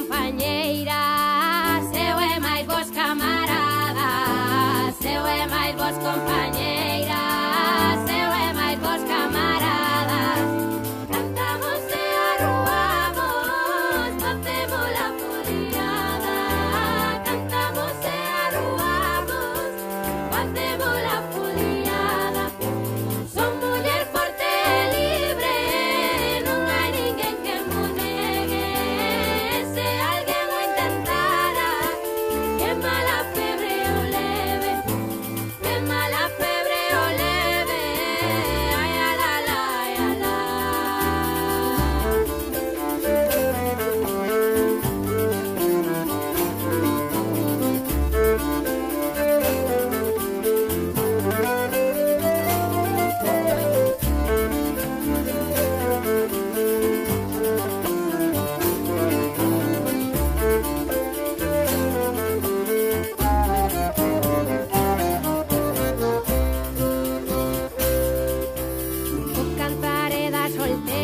compañeira, seu e máis vos camaradas, seu e máis vos compañeira, seu e máis vos camaradas. Cantamos e arruamos, facemos la foliada. Cantamos e arruamos, facemos la foliada. Son muller forte e libre, non hai ninguén que mo negue. Se alguén o intentara, que mala febre o leve, que mala febre o leve. Ai, ala, la, ai, ala. O cantar e da solteira